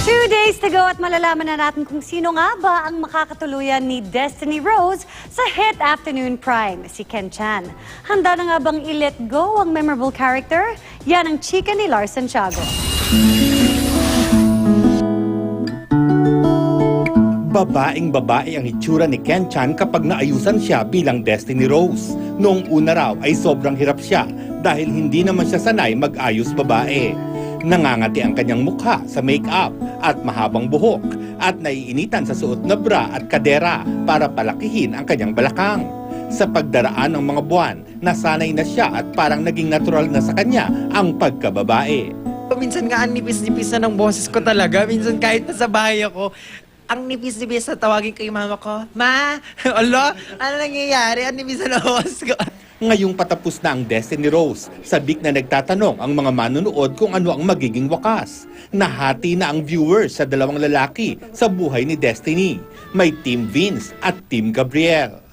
2 days to go at malalaman na natin kung sino nga ba ang makakatuluyan ni Destiny Rose sa hit Afternoon Prime, si Ken Chan. Handa na nga bang i-let go ang memorable character? Yan ang chika ni Lars Santiago. Babaeng-babae ang itsura ni Ken Chan kapag naayusan siya bilang Destiny Rose. Noong una raw ay sobrang hirap siya dahil hindi naman siya sanay mag-ayos babae. Nangangati ang kanyang mukha sa make-up at mahabang buhok at naiinitan sa suot na bra at kadera para palakihin ang kanyang balakang. Sa pagdaraan ng mga buwan, nasanay na siya at parang naging natural na sa kanya ang pagkababae. Minsan nga ang nipis-nipis na ng boses ko talaga. Minsan kahit nasa bahay ako, ang nipis-nipis na tawagin ko yung mama ko, Ma! Ala, ano nangyayari? Ang nipis na boses ko. Ngayong patapos na ang Destiny Rose, sabik na nagtatanong ang mga manonood kung ano ang magiging wakas. Nahati na ang viewers sa dalawang lalaki sa buhay ni Destiny. May Team Vince at Team Gabriel.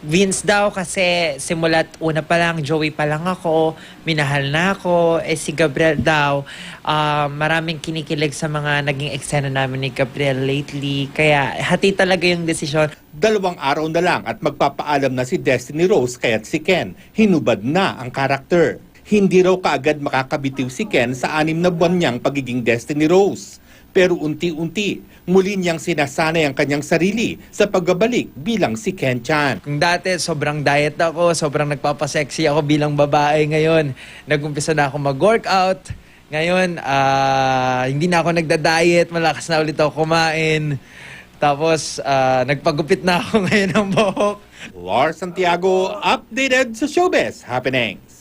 Vince daw kasi simula't una pa lang, Joey pa lang ako, minahal na ako. Si Gabriel daw, maraming kinikilig sa mga naging eksena namin ni Gabriel lately. Kaya hati talaga yung desisyon. 2 araw na lang at magpapaalam na si Destiny Rose kaya't si Ken. Hinubad na ang karakter. Hindi raw kaagad makakabitiw si Ken sa 6 na buwan niyang pagiging Destiny Rose. Pero unti-unti, muli niyang sinasanay ang kanyang sarili sa pagbabalik bilang si Ken Chan. Kung dati sobrang diet ako, sobrang nagpapasexy ako bilang babae. Ngayon, nag-umpisa na ako mag-workout. Ngayon, hindi na ako nagda-diet, malakas na ulit ako kumain. Tapos, nagpagupit na ako ngayon ng buhok. Lars Santiago, updated sa Showbiz Happenings.